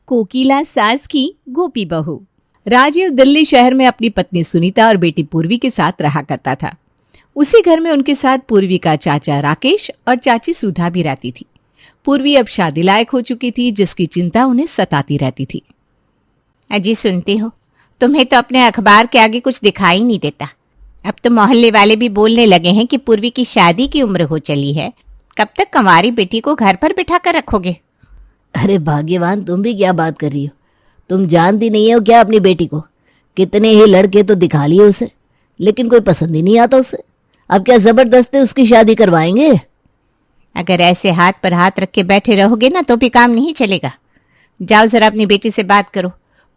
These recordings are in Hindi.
कोकिला सास की गोपी बहू। राजीव दिल्ली शहर में अपनी पत्नी सुनीता और बेटी पूर्वी के साथ रहा करता था। उसी घर में उनके साथ पूर्वी का चाचा राकेश और चाची सुधा भी रहती थी। पूर्वी अब शादी लायक हो चुकी थी, जिसकी चिंता उन्हें सताती रहती थी। अजी सुनती हो, तुम्हें तो अपने अखबार के आगे कुछ दिखाई नहीं देता। अब तो मोहल्ले वाले भी बोलने लगे हैं कि पूर्वी की शादी की उम्र हो चली है। कब तक कंवारी बेटी को घर पर बिठा कर रखोगे? अरे भाग्यवान, तुम भी क्या बात कर रही हो? तुम जानती नहीं हो क्या अपनी बेटी को? कितने ही लड़के तो दिखा लिए उसे, लेकिन कोई पसंद ही नहीं आता उसे। अब क्या जबरदस्ती उसकी शादी करवाएंगे? अगर ऐसे हाथ पर हाथ रख के बैठे रहोगे ना तो भी काम नहीं चलेगा। जाओ जरा अपनी बेटी से बात करो,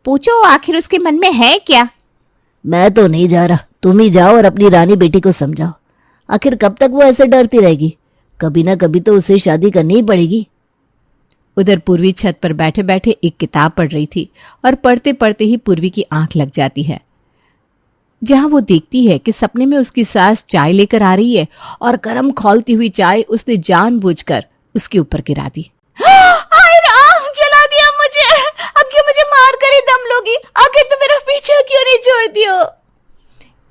पूछो आखिर उसके मन में है क्या। मैं तो नहीं जा रहा, तुम ही जाओ और अपनी रानी बेटी को समझाओ। आखिर कब तक वो ऐसे डरती रहेगी? कभी ना कभी तो उसे शादी करनी ही पड़ेगी। उधर पूर्वी छत पर बैठे बैठे एक किताब पढ़ रही थी और पढ़ते पढ़ते ही पूर्वी की आंख लग जाती है, जहां वो देखती है कि सपने में उसकी सास चाय लेकर आ रही है और गरम खौलती हुई चाय उसने जानबूझकर उसके ऊपर गिरा दी। हाय राम, जला दिया मुझे। अब क्यों मुझे मार कर ही दम लोगी? आखिर तुम मेरा पीछा क्यों नहीं छोड़ती हो?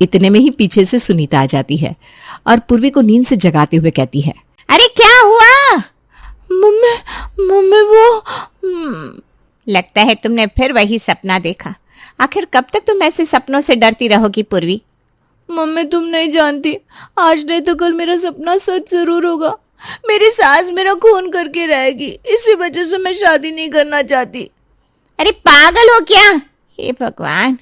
इतने में ही पीछे से सुनीता आ जाती है और पूर्वी को नींद से जगाते हुए कहती है, अरे क्या हुआ? मम्मी वो लगता है तुमने फिर वही सपना देखा। आखिर कब तक तुम ऐसे सपनों से डरती रहोगी पूर्वी? मम्मी तुम नहीं जानती, आज नहीं तो कल मेरा सपना सच जरूर होगा। मेरी सास मेरा खून करके रहेगी, इसी वजह से मैं शादी नहीं करना चाहती। अरे पागल हो क्या? हे भगवान,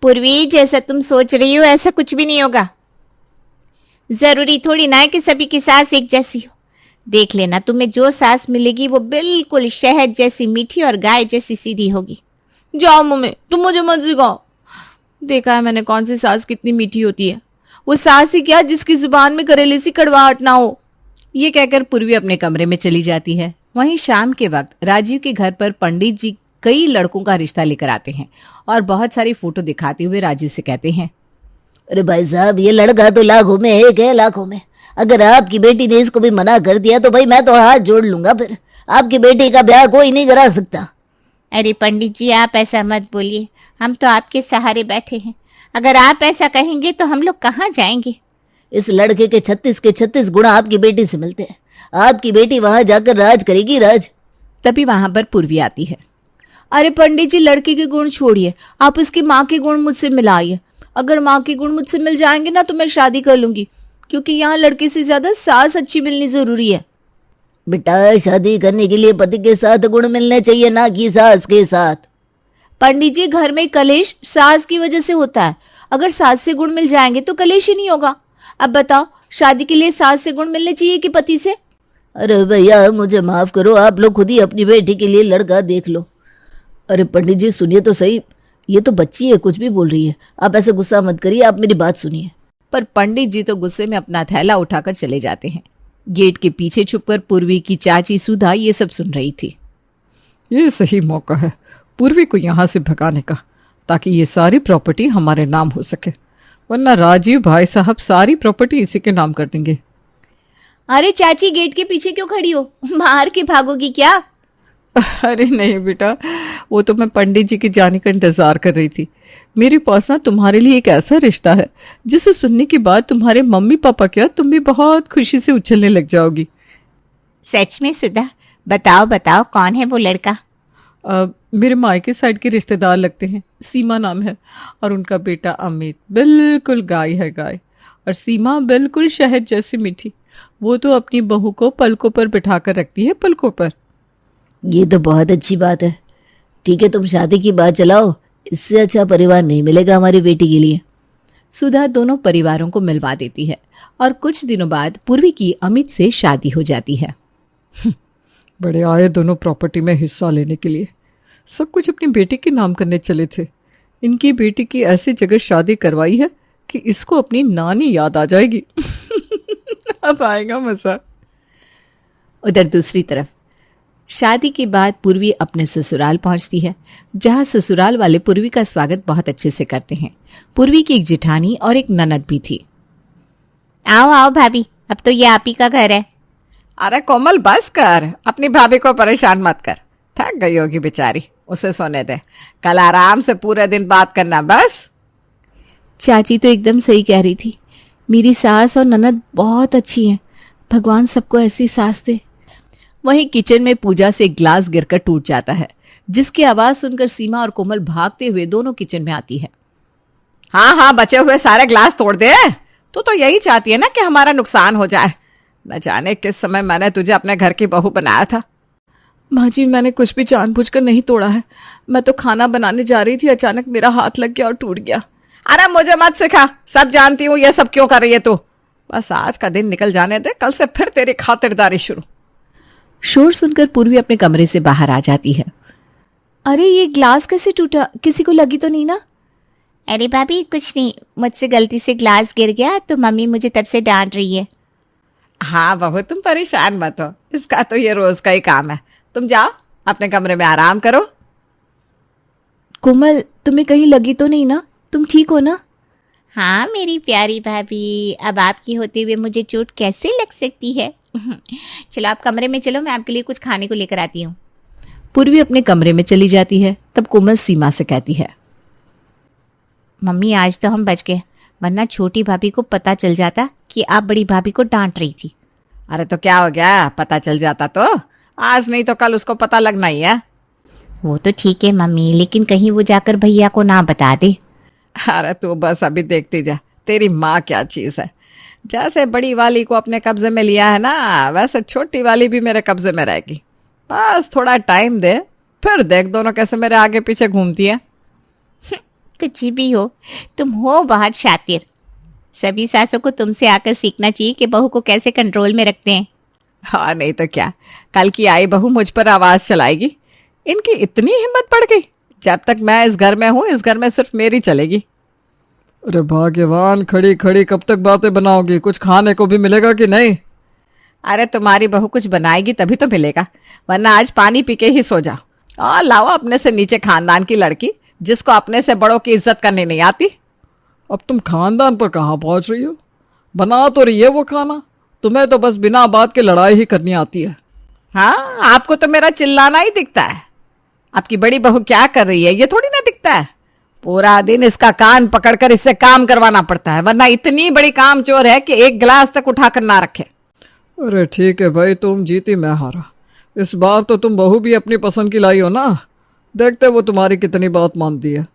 पूर्वी जैसा तुम सोच रही हो ऐसा कुछ भी नहीं होगा। जरूरी थोड़ी ना है कि सभी की सास एक जैसी हो। देख लेना, तुम्हें जो सास मिलेगी वो बिल्कुल शहद जैसी मीठी और गाय जैसी सीधी होगी। जाओ मम्मी, तुम मुझे मत सिखाओ। देखा है मैंने कौन सी सास कितनी मीठी होती है। वो सास ही क्या जिसकी जुबान में करेले सी कड़वाहट ना हो। ये कहकर पूर्वी अपने कमरे में चली जाती है। वहीं शाम के वक्त राजीव के घर पर पंडित जी कई लड़कों का रिश्ता लेकर आते हैं और बहुत सारी फोटो दिखाते हुए राजीव से कहते हैं, अरे भाई साहब, ये लड़का तो लाखों में एक है, लाखों में। अगर आपकी बेटी ने इसको भी मना कर दिया तो भाई मैं तो हाथ जोड़ लूंगा। फिर आपकी बेटी का ब्याह कोई नहीं करा सकता। अरे पंडित जी, आप ऐसा मत बोलिए, हम तो आपके सहारे बैठे हैं। अगर आप ऐसा कहेंगे तो हम लोग कहाँ जाएंगे? इस लड़के के 36 के 36 गुण आपकी बेटी से मिलते हैं। आपकी बेटी वहां जाकर राज करेगी, राज। तभी वहां पर पूर्वी आती है। अरे पंडित जी, लड़के के गुण छोड़िए, आप उसकी माँ के गुण मुझसे मिलाइए। अगर माँ के गुण मुझसे मिल जाएंगे ना तो मैं शादी कर लूंगी, क्योंकि यहाँ लड़के से ज्यादा सास अच्छी मिलनी जरूरी है। बेटा, शादी करने के लिए पति के साथ गुण मिलने चाहिए, ना कि सास के साथ। पंडित जी, घर में कलेश सास की वजह से होता है। अगर सास से गुण मिल जाएंगे तो कलेश ही नहीं होगा। अब बताओ, शादी के लिए सास से गुण मिलने चाहिए कि पति से? अरे भैया, मुझे माफ करो, आप लोग खुद ही अपनी बेटी के लिए लड़का देख लो। अरे पंडित जी, सुनिए तो सही, ये तो बच्ची है, कुछ भी बोल रही है। आप ऐसे गुस्सा मत करिए, आप मेरी बात सुनिए। पर पंडित जी तो गुस्से में अपना थैला उठाकर चले जाते हैं। गेट के पीछे छुपकर पूर्वी की चाची सुधा ये सब सुन रही थी। ये सही मौका है पूर्वी को यहाँ से भगाने का, ताकि ये सारी प्रॉपर्टी हमारे नाम हो सके, वरना राजीव भाई साहब सारी प्रॉपर्टी इसी के नाम कर देंगे। अरे चाची, गेट के पीछे क्यों खड़ी हो? बाहर के भागोगी क्या? अरे नहीं बेटा, वो तो मैं पंडित जी के जाने का इंतजार कर रही थी। मेरे पास ना तुम्हारे लिए एक ऐसा रिश्ता है जिसे सुनने के बाद तुम्हारे मम्मी पापा क्या, तुम भी बहुत खुशी से उछलने लग जाओगी। सच में सुधा? बताओ बताओ, कौन है वो लड़का? मेरे मायके साइड के रिश्तेदार लगते हैं। सीमा नाम है और उनका बेटा अमित बिल्कुल गाय है, गाय। और सीमा बिल्कुल शहद जैसी मीठी। वो तो अपनी बहू को पलकों पर बिठा कर रखती है, पलकों पर। ये तो बहुत अच्छी बात है। ठीक है, तुम शादी की बात चलाओ, इससे अच्छा परिवार नहीं मिलेगा हमारी बेटी के लिए। सुधा दोनों परिवारों को मिलवा देती है और कुछ दिनों बाद पूर्वी की अमित से शादी हो जाती है। बड़े आए दोनों प्रॉपर्टी में हिस्सा लेने के लिए। सब कुछ अपनी बेटी के नाम करने चले थे। इनकी बेटी की ऐसी जगह शादी करवाई है कि इसको अपनी नानी याद आ जाएगी। अब आएगा मजा। उधर दूसरी तरफ शादी के बाद पूर्वी अपने ससुराल पहुंचती है, जहां ससुराल वाले पूर्वी का स्वागत बहुत अच्छे से करते हैं। पूर्वी की एक जेठानी और एक ननद भी थी। आओ आओ भाभी, अब तो ये आप ही का घर है। अरे कोमल, बस कर, अपनी भाभी को परेशान मत कर, थक गई होगी बेचारी। उसे सोने दे, कल आराम से पूरे दिन बात करना बस। चाची तो एकदम सही कह रही थी। मेरी सास और ननद बहुत अच्छी हैं। भगवान सबको ऐसी सास दे। वहीं किचन में पूजा से एक ग्लास गिरकर टूट जाता है, जिसकी आवाज सुनकर सीमा और कोमल भागते हुए दोनों किचन में आती है। हाँ हाँ, बचे हुए सारे ग्लास तोड़ दे। तू तो यही चाहती है ना कि हमारा नुकसान हो जाए। न जाने किस समय मैंने तुझे अपने घर की बहू बनाया था। माँ जी, मैंने कुछ भी जानबूझकर नहीं तोड़ा है। मैं तो खाना बनाने जा रही थी, अचानक मेरा हाथ लग गया और टूट गया। अरे मुझे मत सिखा, सब जानती हूँ ये सब क्यों कर रही है तू। बस आज का दिन निकल जाने दे, कल से फिर तेरी खातिरदारी शुरू। शोर सुनकर पूर्वी अपने कमरे से बाहर आ जाती है। अरे ये ग्लास कैसे टूटा? किसी को लगी तो नहीं ना? अरे भाभी कुछ नहीं, मुझसे गलती से ग्लास गिर गया तो मम्मी मुझे तब से डांट रही है। हाँ बहू, तुम परेशान मत हो, इसका तो ये रोज का ही काम है। तुम जाओ अपने कमरे में आराम करो। कोमल, तुम्हें कहीं लगी तो नहीं ना? तुम ठीक हो ना? हाँ मेरी प्यारी भाभी, अब आपकी होते हुए मुझे चोट कैसे लग सकती है? चलो आप कमरे में चलो, मैं आपके लिए कुछ खाने को लेकर आती हूँ। पूर्वी अपने कमरे में चली जाती है। तब कोमल सीमा से कहती है, मम्मी आज तो हम बच गए, वरना छोटी भाभी को पता चल जाता कि आप बड़ी भाभी को डांट रही थी। अरे तो क्या हो गया, पता चल जाता तो आज नहीं तो कल उसको पता लगना ही है। वो तो ठीक है मम्मी, लेकिन कहीं वो जाकर भैया को ना बता दे। अरे तू बस अभी देखती जा, तेरी माँ क्या चीज है। जैसे बड़ी वाली को अपने कब्जे में लिया है ना, वैसे छोटी वाली भी मेरे कब्जे में रहेगी। बस थोड़ा टाइम दे, फिर देख दोनों कैसे मेरे आगे पीछे घूमती है। कुछ भी हो, तुम हो बहुत शातिर। सभी सासों को तुमसे आकर सीखना चाहिए कि बहू को कैसे कंट्रोल में रखते हैं। हाँ नहीं तो क्या, कल की आई बहू मुझ पर आवाज चलाएगी। इनकी इतनी हिम्मत बढ़ गई। जब तक मैं इस घर में हूँ, इस घर में सिर्फ मेरी चलेगी। अरे भाग्यवान, खड़ी खड़ी कब तक बातें बनाओगी? कुछ खाने को भी मिलेगा कि नहीं? अरे तुम्हारी बहू कुछ बनाएगी तभी तो मिलेगा, वरना आज पानी पी के ही सो जाओ। और लाओ अपने से नीचे खानदान की लड़की, जिसको अपने से बड़ों की इज्जत करनी नहीं आती। अब तुम खानदान पर कहाँ पहुंच रही हो? बना तो रही है वो खाना, तुम्हें तो बस बिना बात के लड़ाई ही करनी आती है। हाँ, आपको तो मेरा चिल्लाना ही दिखता है। आपकी बड़ी बहू क्या कर रही है ये थोड़ी ना दिखता है। पूरा दिन इसका कान पकड़कर इससे काम करवाना पड़ता है, वरना इतनी बड़ी काम चोर है कि एक गिलास तक उठाकर ना रखे। अरे ठीक है भाई, तुम जीती मैं हारा। इस बार तो तुम बहू भी अपनी पसंद की लाई हो ना, देखते वो तुम्हारी कितनी बात मानती है।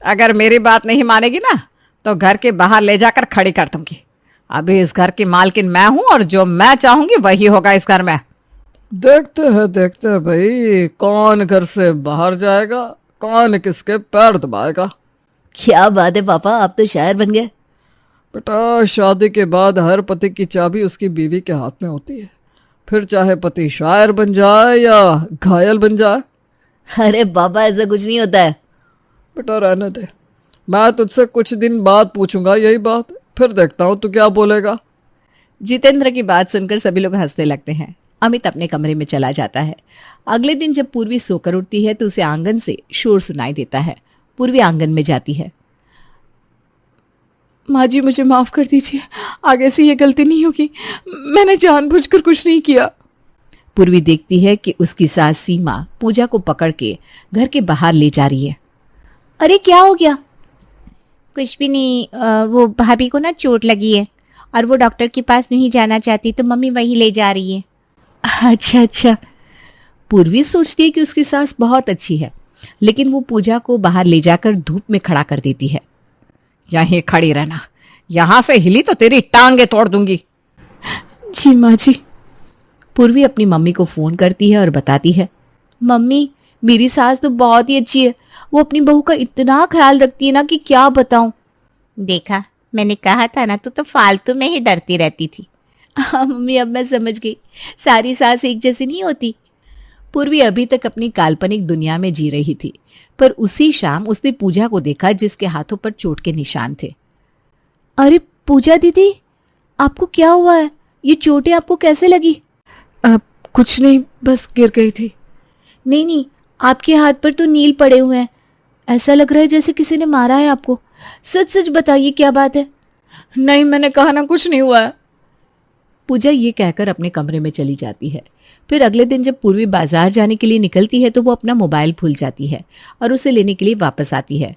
अगर मेरी बात नहीं मानेगी ना, तो घर के बाहर ले जाकर खड़ी कर दूंगी। अभी इस घर की मालकिन मैं हूं और जो मैं चाहूंगी वही होगा इस घर में। देखते हैं भाई, कौन घर से बाहर जाएगा, कौन किसके पैर दबाएगा। क्या बात है पापा, आप तो शायर बन गए। बेटा, शादी के बाद हर पति की चाबी उसकी बीवी के हाथ में होती है, फिर चाहे पति शायर बन जाए या घायल बन जाए। अरे पापा, ऐसा कुछ नहीं होता है। बेटा रहने दे, मैं तुझसे कुछ दिन बाद पूछूंगा यही बात, फिर देखता हूँ तू क्या बोलेगा। जितेंद्र की बात सुनकर सभी लोग हंसने लगते हैं। अमित अपने कमरे में चला जाता है। अगले दिन जब पूर्वी सोकर उठती है तो उसे आंगन से शोर सुनाई देता है। पूर्वी आंगन में जाती है। माँ जी, मुझे माफ कर दीजिए, आगे से ये गलती नहीं होगी, मैंने जानबूझकर कुछ नहीं किया। पूर्वी देखती है कि उसकी सास सीमा पूजा को पकड़ के घर के बाहर ले जा रही है। अरे क्या हो गया? कुछ भी नहीं, वो भाभी को ना चोट लगी है और वो डॉक्टर के पास नहीं जाना चाहती, तो मम्मी वहीं ले जा रही है। अच्छा अच्छा। पूर्वी सोचती है कि उसकी सास बहुत अच्छी है, लेकिन वो पूजा को बाहर ले जाकर धूप में खड़ा कर देती है। यहीं खड़ी रहना, यहां से हिली तो तेरी टांगे तोड़ दूंगी। जी माँ जी। पूर्वी अपनी मम्मी को फोन करती है और बताती है, मम्मी मेरी सास तो बहुत ही अच्छी है, वो अपनी बहू का इतना ख्याल रखती है ना कि क्या बताऊं। देखा, मैंने कहा था ना, तू तो फालतू में ही डरती रहती थी। हाँ मम्मी, अब मैं समझ गई, सारी सास एक जैसी नहीं होती। पूर्वी अभी तक अपनी काल्पनिक दुनिया में जी रही थी, पर उसी शाम उसने पूजा को देखा जिसके हाथों पर चोट के निशान थे। अरे पूजा दीदी, आपको क्या हुआ है? ये चोटें आपको कैसे लगी? कुछ नहीं, बस गिर गई थी। नहीं नहीं, आपके हाथ पर तो नील पड़े हुए हैं, ऐसा लग रहा है जैसे किसी ने मारा है आपको। सच सच बताइए क्या बात है? नहीं, मैंने कहा ना कुछ नहीं हुआ है। पूजा ये कहकर अपने कमरे में चली जाती है। फिर अगले दिन जब पूर्वी बाजार जाने के लिए निकलती है तो वो अपना मोबाइल भूल जाती है और उसे लेने के लिए वापस आती है।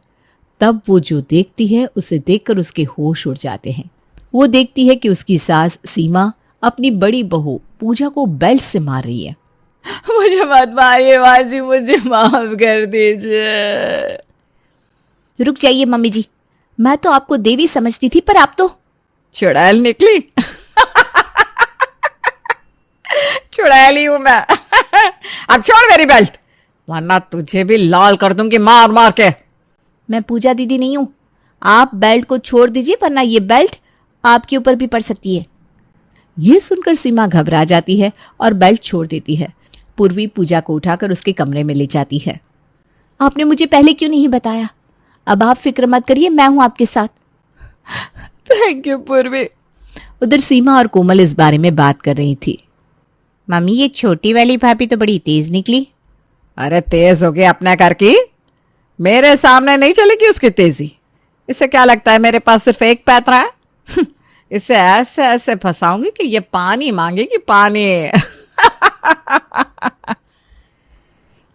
तब वो जो देखती है उसे देखकर उसके होश उड़ जाते हैं। वो देखती है कि उसकी सास सीमा अपनी बड़ी बहू पूजा को बेल्ट से मार रही है। मुझे मत मारिए माँ जी, मुझे माफ कर दीजिए। रुक जाइए मम्मी जी, मैं तो आपको देवी समझती थी, पर आप तो चुड़ैल निकली। चुड़ैल ही हूं मैं। अब छोड़ मेरी बेल्ट, वरना तुझे भी लाल कर दूंगी मार मार के। मैं पूजा दीदी नहीं हूं। आप बेल्ट को छोड़ दीजिए, वरना ये बेल्ट आपके ऊपर भी पड़ सकती है। ये सुनकर सीमा घबरा जाती है और बेल्ट छोड़ देती है। पूर्वी पूजा को उठाकर उसके कमरे में ले जाती है। आपने मुझे पहले क्यों नहीं बताया? अब आप फिक्र मत करिए, मैं हूं आपके साथ। थैंक यू पूर्वी। उधर सीमा और कोमल इस बारे में बात कर रही थी। मम्मी, ये छोटी वाली भाभी तो बड़ी तेज निकली। अरे तेज हो गई अपने घर की, मेरे सामने नहीं चलेगी उसकी तेजी। इसे क्या लगता है मेरे पास सिर्फ एक पैतरा है? इसे ऐसे ऐसे फंसाऊंगी कि ये पानी मांगेगी, पानी।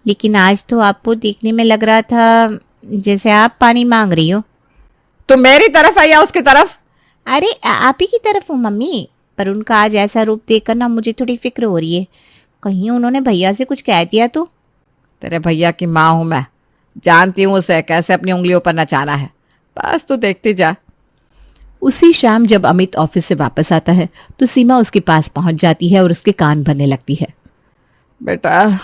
लेकिन आज तो आपको देखने में लग रहा था जैसे आप पानी मांग रही हो। तुम मेरी तरफ है या उसकी तरफ? अरे आप ही की तरफ हूँ मम्मी, पर उनका आज ऐसा रूप देखकर ना मुझे थोड़ी फिक्र हो रही है। कहीं उन्होंने भैया से कुछ कह दिया तो? तेरे भैया की माँ हूं मैं, जानती हूं उसे कैसे अपनी उंगलियों पर नचाना है। बस तू देखती जा। उसी शाम जब अमित ऑफिस से वापस आता है तो सीमा उसके पास पहुंच जाती है और उसके कान भरने लगती है। बेटा,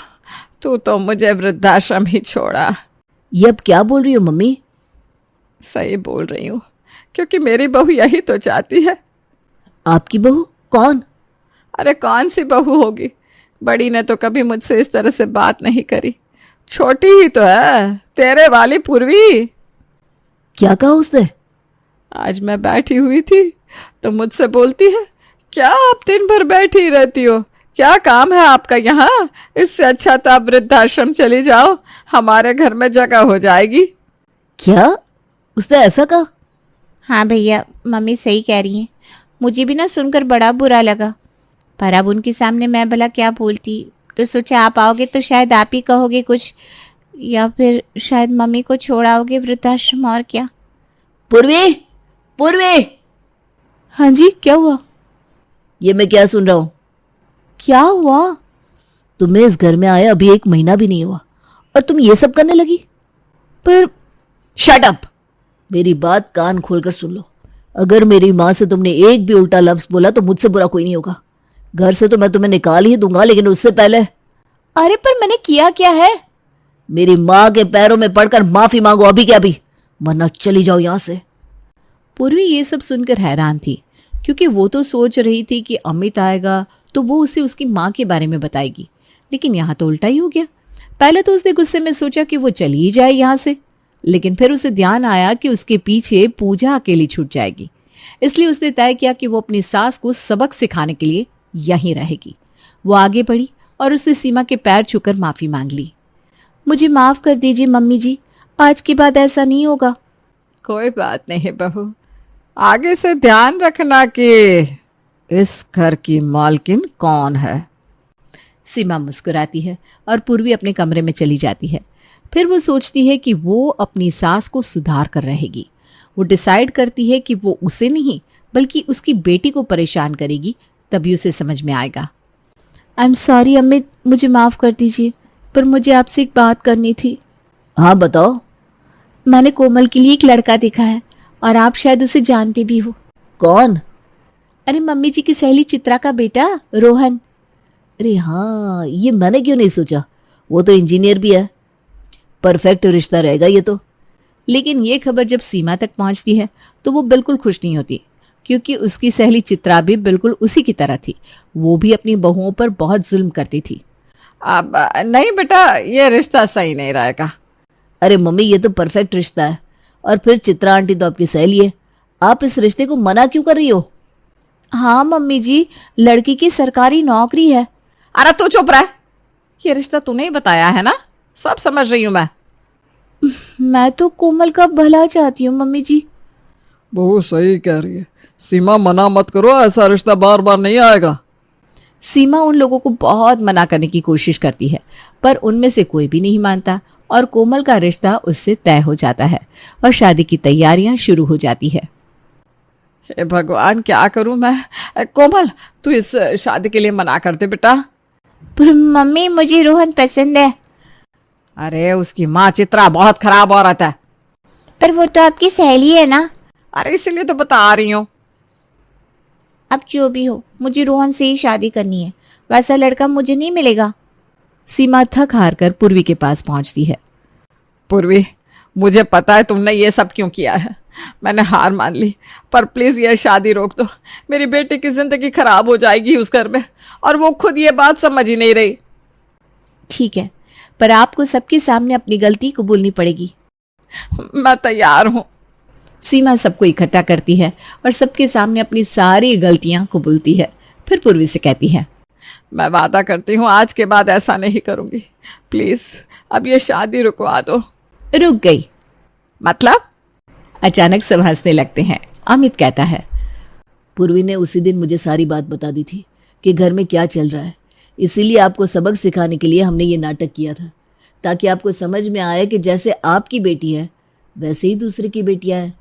तू तो मुझे वृद्धाश्रम ही छोड़ा। ये अब क्या बोल रही हो मम्मी? सही बोल रही हूँ, क्योंकि मेरी बहू यही तो चाहती है। आपकी बहू? कौन? अरे कौन सी बहू होगी, बड़ी ने तो कभी मुझसे इस तरह से बात नहीं करी। छोटी ही तो है, तेरे वाली पूर्वी। क्या कहा उसने? आज मैं बैठी हुई थी तो मुझसे बोलती है, क्या आप दिन भर बैठी रहती हो, क्या काम है आपका यहाँ? इससे अच्छा तो आप वृद्धाश्रम चली जाओ, हमारे घर में जगह हो जाएगी। क्या उसने ऐसा कहा? हाँ भैया, मम्मी सही कह रही हैं। मुझे भी ना सुनकर बड़ा बुरा लगा, पर अब उनके सामने मैं भला क्या बोलती। तो सोचा आप आओगे तो शायद आप ही कहोगे कुछ, या फिर शायद मम्मी को छोड़ाओगे वृद्धाश्रम। और क्या? पूर्वी, पूर्वी! हाँ जी, क्या हुआ? ये मैं क्या सुन रहा हूं? क्या हुआ? तुम्हें इस घर में आए अभी 1 महीना भी नहीं हुआ और तुम ये सब करने लगी? पर शट अप! मेरी बात कान खोलकर सुन लो। अगर मेरी माँ से तुमने एक भी उल्टा लफ्ज बोला तो मुझसे बुरा कोई नहीं होगा। घर से तो मैं तुम्हें निकाल ही दूंगा, लेकिन उससे पहले। अरे पर मैंने किया क्या है? मेरी माँ के पैरों में पड़कर माफी मांगो अभी के अभी, वरना चली जाओ यहां से। पूर्वी ये सब सुनकर हैरान थी, क्योंकि वो तो सोच रही थी कि अमित आएगा तो वो उसे उसकी माँ के बारे में बताएगी, लेकिन यहाँ तो उल्टा ही हो गया। पहले तो उसने गुस्से में सोचा कि वो चली ही जाए यहाँ से, लेकिन फिर उसे ध्यान आया कि उसके पीछे पूजा अकेली छूट जाएगी। इसलिए उसने तय किया कि वो अपनी सास को सबक सिखाने के लिए यहीं रहेगी। वो आगे बढ़ी और उसने सीमा के पैर छूकर माफी मांग ली। मुझे माफ कर दीजिए मम्मी जी, आज के बाद ऐसा नहीं होगा। कोई बात नहीं बहू, आगे से ध्यान रखना कि इस घर की मालकिन कौन है। सीमा मुस्कुराती है और पूर्वी अपने कमरे में चली जाती है। फिर वो सोचती है कि वो अपनी सास को सुधार कर रहेगी। वो डिसाइड करती है कि वो उसे नहीं बल्कि उसकी बेटी को परेशान करेगी, तभी उसे समझ में आएगा। आई एम सॉरी अमित, मुझे माफ कर दीजिए, पर मुझे आपसे एक बात करनी थी। हाँ बताओ। मैंने कोमल के लिए एक लड़का देखा है और आप शायद उसे जानते भी हो। कौन? अरे मम्मी जी की सहेली चित्रा का बेटा रोहन। अरे हाँ, ये मैंने क्यों नहीं सोचा, वो तो इंजीनियर भी है। परफेक्ट रिश्ता रहेगा ये तो। लेकिन ये खबर जब सीमा तक पहुंचती है तो वो बिल्कुल खुश नहीं होती, क्योंकि उसकी सहेली चित्रा भी बिल्कुल उसी की तरह थी। वो भी अपनी बहुओं पर बहुत जुल्म करती थी। अब नहीं बेटा, ये रिश्ता सही नहीं रहेगा। अरे मम्मी, ये तो परफेक्ट रिश्ता है, और फिर चित्रा आंटी तो आपकी सहेली है, आप इस रिश्ते को मना क्यों कर रही हो? हाँ मम्मी जी, लड़की की सरकारी नौकरी है। अरे तू चुप रह, ये रिश्ता तूने ही बताया है ना, सब समझ रही हूं मैं। मैं तो कोमल का भला चाहती हूँ मम्मी जी। बहू सही कह रही है, सीमा मना मत करो, ऐसा रिश्ता बार बार नहीं आएगा। सीमा उन लोगों को बहुत मना करने की कोशिश करती है, पर उनमें से कोई भी नहीं मानता और कोमल का रिश्ता उससे तय हो जाता है और शादी की तैयारियां शुरू हो जाती है। हे भगवान, क्या करूं मैं। कोमल, तू इस शादी के लिए मना कर दे बेटा। पर मम्मी मुझे रोहन पसंद है। अरे उसकी माँ चित्रा बहुत खराब औरत है। पर वो तो आपकी सहेली है ना। अरे इसीलिए तो बता रही हूँ। अब जो भी हो, मुझे रोहन से ही शादी करनी है, वैसा लड़का मुझे नहीं मिलेगा। सीमा थक हार कर पूर्वी के पास पहुंचती है। पूर्वी, मुझे पता है तुमने ये सब क्यों किया है। मैंने हार मान ली, पर प्लीज ये शादी रोक दो। मेरी बेटी की जिंदगी खराब हो जाएगी उस घर में, और वो खुद ये बात समझ ही नहीं रही। ठीक है, पर आपको सबके सामने अपनी गलती कबूलनी पड़ेगी। मैं तैयार हूँ। सीमा सबको इकट्ठा करती है और सबके सामने अपनी सारी गलतियां कबूलती है। फिर पूर्वी से कहती है, मैं वादा करती हूँ आज के बाद ऐसा नहीं करूंगी। प्लीज अब ये शादी रुकवा दो। रुक गई मतलब? अचानक सब हंसने लगते हैं। अमित कहता है, पूर्वी ने उसी दिन मुझे सारी बात बता दी थी कि घर में क्या चल रहा है, इसीलिए आपको सबक सिखाने के लिए हमने ये नाटक किया था, ताकि आपको समझ में आए कि जैसे आपकी बेटी है वैसे ही दूसरे की बेटियां हैं।